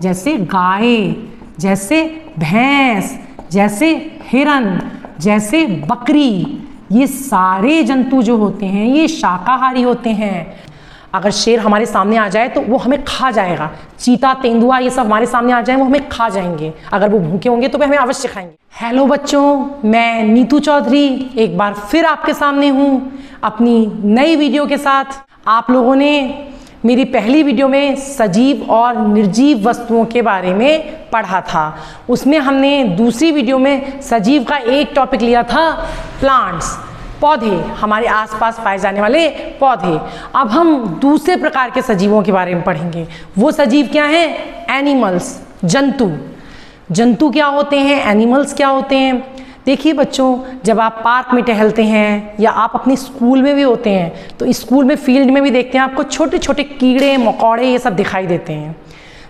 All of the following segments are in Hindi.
जैसे गाय, जैसे भैंस, जैसे हिरन, जैसे बकरी, ये सारे जंतु जो होते हैं ये शाकाहारी होते हैं। अगर शेर हमारे सामने आ जाए तो वो हमें खा जाएगा। चीता, तेंदुआ ये सब हमारे सामने आ जाए वो हमें खा जाएंगे। अगर वो भूखे होंगे तो वे हमें अवश्य खाएंगे। हेलो बच्चों, मैं नीतू चौधरी एक बार फिर आपके सामने हूँ अपनी नई वीडियो के साथ। आप लोगों ने मेरी पहली वीडियो में सजीव और निर्जीव वस्तुओं के बारे में पढ़ा था। उसमें हमने दूसरी वीडियो में सजीव का एक टॉपिक लिया था, प्लांट्स, पौधे, हमारे आसपास पाए जाने वाले पौधे। अब हम दूसरे प्रकार के सजीवों के बारे में पढ़ेंगे। वो सजीव क्या हैं? एनिमल्स, जंतु। जंतु क्या होते हैं, एनिमल्स क्या होते हैं? देखिए बच्चों, जब आप पार्क में टहलते हैं या आप अपने स्कूल में भी होते हैं तो स्कूल में फील्ड में भी देखते हैं आपको छोटे छोटे कीड़े मकोड़े ये सब दिखाई देते हैं।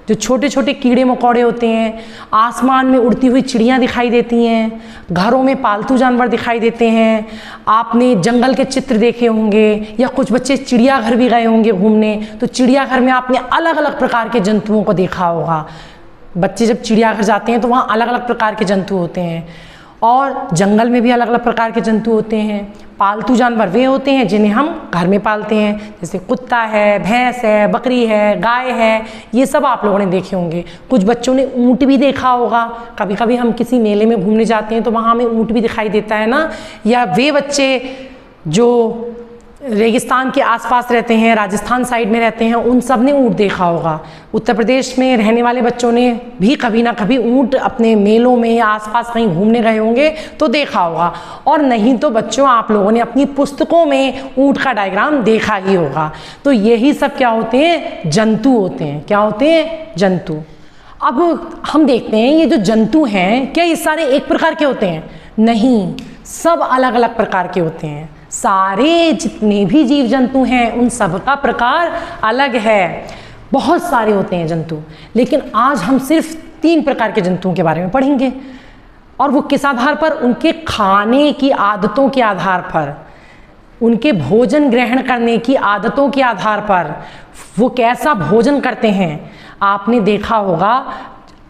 जो छोटे छोटे कीड़े मकोड़े होते हैं, आसमान में उड़ती हुई चिड़ियाँ दिखाई देती हैं, घरों में पालतू जानवर दिखाई देते हैं। आपने जंगल के चित्र देखे होंगे या कुछ बच्चे चिड़ियाघर भी गए होंगे घूमने, तो चिड़ियाघर में आपने अलग अलग प्रकार के जंतुओं को देखा होगा। बच्चे जब चिड़ियाघर जाते हैं तो वहाँ अलग अलग प्रकार के जंतु होते हैं और जंगल में भी अलग अलग प्रकार के जंतु होते हैं। पालतू जानवर वे होते हैं जिन्हें हम घर में पालते हैं, जैसे कुत्ता है, भैंस है, बकरी है, गाय है, ये सब आप लोगों ने देखे होंगे। कुछ बच्चों ने ऊँट भी देखा होगा। कभी कभी हम किसी मेले में घूमने जाते हैं तो वहाँ हमें ऊँट भी दिखाई देता है ना। या वे बच्चे जो रेगिस्तान के आसपास रहते हैं, राजस्थान साइड में रहते हैं, उन सब ने ऊँट देखा होगा। उत्तर प्रदेश में रहने वाले बच्चों ने भी कभी ना कभी ऊँट अपने मेलों में या आसपास कहीं घूमने गए होंगे तो देखा होगा। और नहीं तो बच्चों आप लोगों ने अपनी पुस्तकों में ऊँट का डायग्राम देखा ही होगा। तो यही सब क्या होते हैं? जंतु होते हैं। क्या होते हैं? जंतु। अब हम देखते हैं ये जो जंतु हैं क्या ये सारे एक प्रकार के होते हैं? नहीं, सब अलग अलग प्रकार के होते हैं। सारे जितने भी जीव जंतु हैं उन सब का प्रकार अलग है। बहुत सारे होते हैं जंतु, लेकिन आज हम सिर्फ 3 प्रकार के जंतुओं के बारे में पढ़ेंगे। और वो किस आधार पर? उनके खाने की आदतों के आधार पर, उनके भोजन ग्रहण करने की आदतों के आधार पर, वो कैसा भोजन करते हैं। आपने देखा होगा,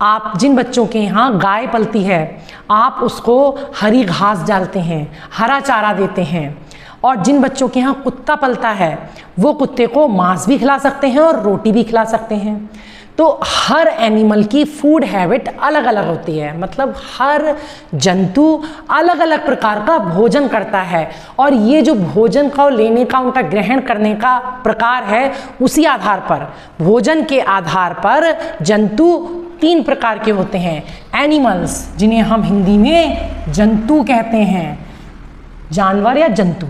आप जिन बच्चों के यहाँ गाय पलती है आप उसको हरी घास डालते हैं, हरा चारा देते हैं। और जिन बच्चों के यहाँ कुत्ता पलता है वो कुत्ते को मांस भी खिला सकते हैं और रोटी भी खिला सकते हैं। तो हर एनिमल की फूड हैबिट अलग अलग होती है, मतलब हर जंतु अलग अलग प्रकार का भोजन करता है। और ये जो भोजन का लेने का, उनका ग्रहण करने का प्रकार है, उसी आधार पर, भोजन के आधार पर जंतु 3 प्रकार के होते हैं। एनिमल्स, जिन्हें हम हिंदी में जंतु कहते हैं, जानवर या जंतु,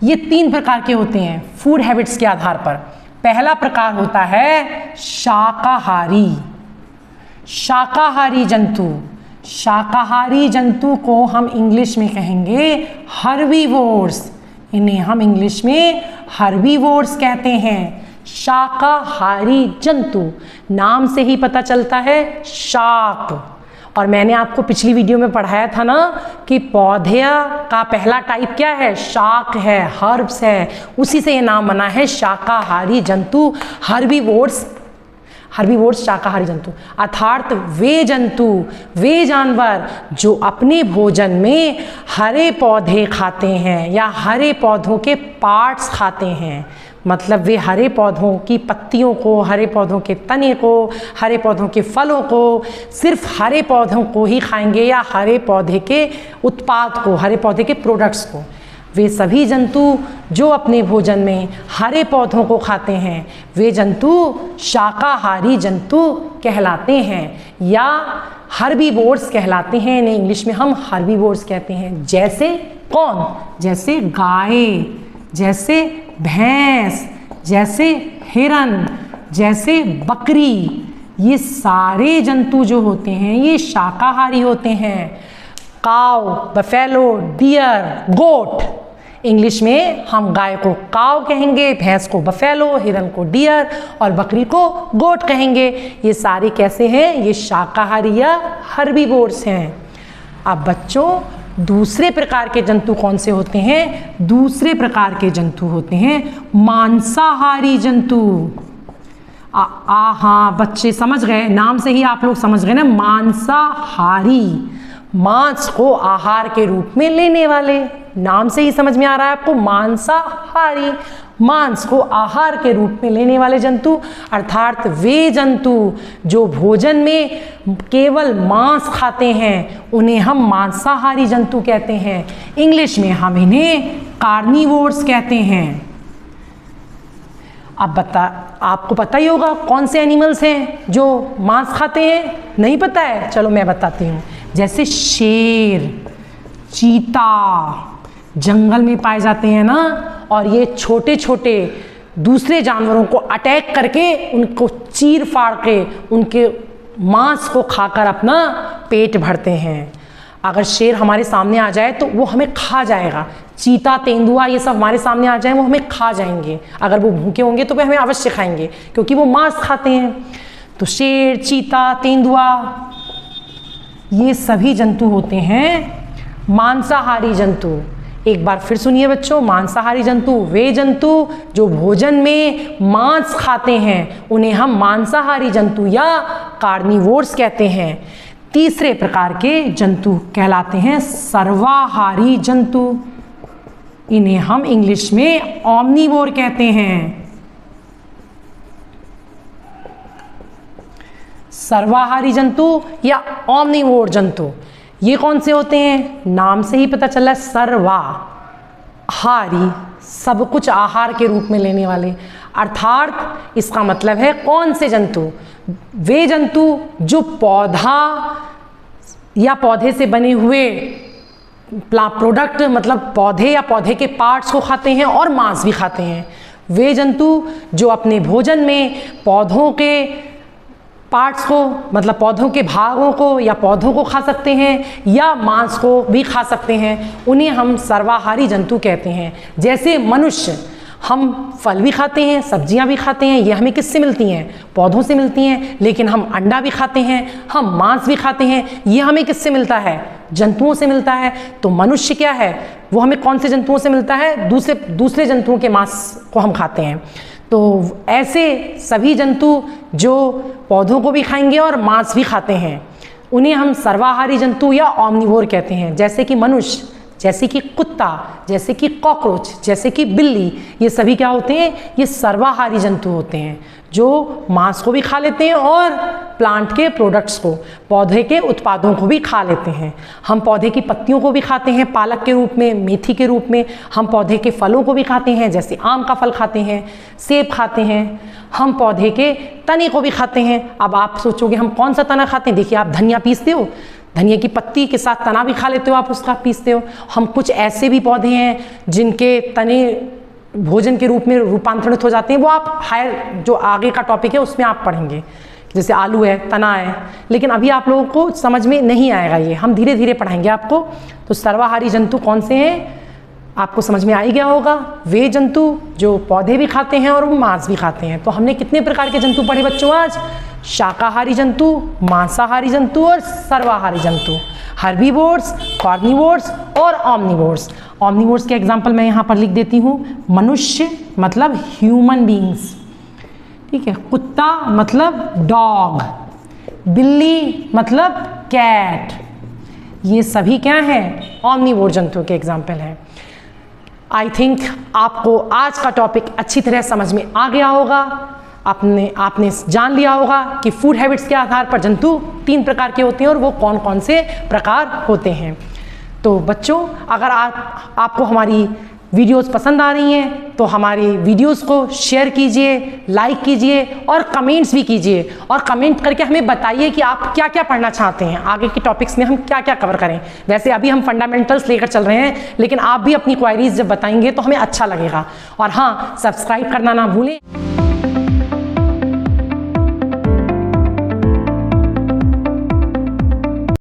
ये 3 प्रकार के होते हैं फूड हैबिट्स के आधार पर। पहला प्रकार होता है शाकाहारी। शाकाहारी जंतु। शाकाहारी जंतु को हम इंग्लिश में कहेंगे हर्बीवोर्स। इन्हें हम इंग्लिश में हर्बीवोर्स कहते हैं। शाकाहारी जंतु, नाम से ही पता चलता है शाक। और मैंने आपको पिछली वीडियो में पढ़ाया था ना कि पौधे का पहला टाइप क्या है? शाक है, हर्ब्स है। उसी से ये नाम बना है शाकाहारी जंतु, हर्बीवोर्स। हर्बीवोर्स शाकाहारी जंतु, अर्थात वे जंतु, वे जानवर जो अपने भोजन में हरे पौधे खाते हैं या हरे पौधों के पार्ट्स खाते हैं। मतलब वे हरे पौधों की पत्तियों को, हरे पौधों के तने को, हरे पौधों के फलों को, सिर्फ हरे पौधों को ही खाएंगे या हरे पौधे के उत्पाद को, हरे पौधे के प्रोडक्ट्स को। वे सभी जंतु जो अपने भोजन में हरे पौधों को खाते हैं वे जंतु शाकाहारी जंतु कहलाते हैं या हर्बीवोर्स कहलाते हैं। इन्हें इंग्लिश में हम हर्बीवोर्स कहते हैं। जैसे कौन? जैसे गाय, जैसे भैंस, जैसे हिरन, जैसे बकरी, ये सारे जंतु जो होते हैं ये शाकाहारी होते हैं। काव, बफेलो, डियर, गोट। इंग्लिश में हम गाय को काव कहेंगे, भैंस को बफेलो, हिरन को डियर और बकरी को गोट कहेंगे। ये सारे कैसे हैं? ये शाकाहारी या हर्बीवोर्स हैं। अब बच्चों, दूसरे प्रकार के जंतु कौन से होते हैं? दूसरे प्रकार के जंतु होते हैं मांसाहारी जंतु। हाँ बच्चे समझ गए, नाम से ही आप लोग समझ गए ना, मांसाहारी, मांस को आहार के रूप में लेने वाले, नाम से ही समझ में आ रहा है आपको, मांसाहारी, मांस को आहार के रूप में लेने वाले जंतु, अर्थात वे जंतु जो भोजन में केवल मांस खाते हैं उन्हें हम मांसाहारी जंतु कहते हैं। इंग्लिश में हम इन्हें कार्निवोर्स कहते हैं। अब आपको पता ही होगा कौन से एनिमल्स हैं जो मांस खाते हैं, नहीं पता है? चलो मैं बताती हूँ। जैसे शेर, चीता जंगल में पाए जाते हैं ना, और ये छोटे छोटे दूसरे जानवरों को अटैक करके उनको चीर फाड़ के उनके मांस को खाकर अपना पेट भरते हैं। अगर शेर हमारे सामने आ जाए तो वो हमें खा जाएगा, चीता, तेंदुआ ये सब हमारे सामने आ जाए वो हमें खा जाएंगे। अगर वो भूखे होंगे तो वे हमें अवश्य खाएंगे क्योंकि वो मांस खाते हैं। तो शेर, चीता, तेंदुआ ये सभी जंतु होते हैं मांसाहारी जंतु। एक बार फिर सुनिए बच्चों, मांसाहारी जंतु वे जंतु जो भोजन में मांस खाते हैं उन्हें हम मांसाहारी जंतु या कार्निवोर्स कहते हैं। तीसरे प्रकार के जंतु कहलाते हैं सर्वाहारी जंतु, इन्हें हम इंग्लिश में ओमनीवोर कहते हैं। सर्वाहारी जंतु या ओमनीवोर जंतु ये कौन से होते हैं? नाम से ही पता चला, सर्वाहारी, सब कुछ आहार के रूप में लेने वाले, अर्थात इसका मतलब है कौन से जंतु? वे जंतु जो पौधा या पौधे से बने हुए प्रोडक्ट, मतलब पौधे या पौधे के पार्ट्स को खाते हैं और मांस भी खाते हैं। वे जंतु जो अपने भोजन में पौधों के पार्ट्स को, मतलब पौधों के भागों को या पौधों को खा सकते हैं या मांस को भी खा सकते हैं, उन्हें हम सर्वाहारी जंतु कहते हैं। जैसे मनुष्य, हम फल भी खाते हैं, सब्जियां भी खाते हैं, ये हमें किससे मिलती हैं? पौधों से मिलती हैं। लेकिन हम अंडा भी खाते हैं, हम मांस भी खाते हैं, ये हमें किससे मिलता है? जंतुओं से मिलता है। तो मनुष्य क्या है? वो हमें कौन से जंतुओं से मिलता है? दूसरे जंतुओं के मांस को हम खाते हैं। तो ऐसे सभी जंतु जो पौधों को भी खाएंगे और मांस भी खाते हैं उन्हें हम सर्वाहारी जंतु या ओमनीवोर कहते हैं। जैसे कि मनुष्य, जैसे कि कुत्ता, जैसे कि कॉकरोच, जैसे कि बिल्ली, ये सभी क्या होते हैं? ये सर्वाहारी जंतु होते हैं जो मांस को भी खा लेते हैं और प्लांट के प्रोडक्ट्स को, पौधे के उत्पादों को भी खा लेते हैं। हम पौधे की पत्तियों को भी खाते हैं पालक के रूप में, मेथी के रूप में। हम पौधे के फलों को भी खाते हैं, जैसे आम का फल खाते हैं, सेब खाते हैं। हम पौधे के तने को भी खाते हैं। अब आप सोचोगे हम कौन सा तना खाते हैं? देखिए, आप धनिया पीसते हो, धनिया की पत्ती के साथ तना भी खा लेते हो, आप उसका पीसते हो। हम कुछ ऐसे भी पौधे हैं जिनके तने भोजन के रूप में रूपांतरित हो जाते हैं, वो आप हायर जो आगे का टॉपिक है उसमें आप पढ़ेंगे। जैसे आलू है, तना है, लेकिन अभी आप लोगों को समझ में नहीं आएगा, ये हम धीरे धीरे पढ़ाएंगे आपको। तो सर्वाहारी जंतु कौन से हैं आपको समझ में आ ही गया होगा। वे जंतु जो पौधे भी खाते हैं और वो मांस भी खाते हैं। तो हमने कितने प्रकार के जंतु पढ़े बच्चों आज? शाकाहारी जंतु, मांसाहारी जंतु और सर्वाहारी जंतु, हर्बीवोर्स, कार्निवोर्स और ओमनीवोर्स। ओमनीवोर्स के एग्जाम्पल मैं यहाँ पर लिख देती हूँ। मनुष्य मतलब ह्यूमन बींग्स, ठीक है। कुत्ता मतलब डॉग, बिल्ली मतलब कैट, ये सभी क्या हैं? ओमनीवोर जंतु के एग्जाम्पल हैं। आई थिंक आपको आज का टॉपिक अच्छी तरह समझ में आ गया होगा। आपने जान लिया होगा कि फूड हैबिट्स के आधार पर जंतु 3 प्रकार के होते हैं और वो कौन कौन से प्रकार होते हैं। तो बच्चों, अगर आपको हमारी वीडियोस पसंद आ रही हैं तो हमारी वीडियोस को शेयर कीजिए, लाइक कीजिए और कमेंट्स भी कीजिए। और कमेंट करके हमें बताइए कि आप क्या क्या पढ़ना चाहते हैं, आगे के टॉपिक्स में हम क्या क्या कवर करें। वैसे अभी हम फंडामेंटल्स लेकर चल रहे हैं, लेकिन आप भी अपनी क्वायरीज जब बताएंगे तो हमें अच्छा लगेगा। और हाँ, सब्सक्राइब करना ना भूलें।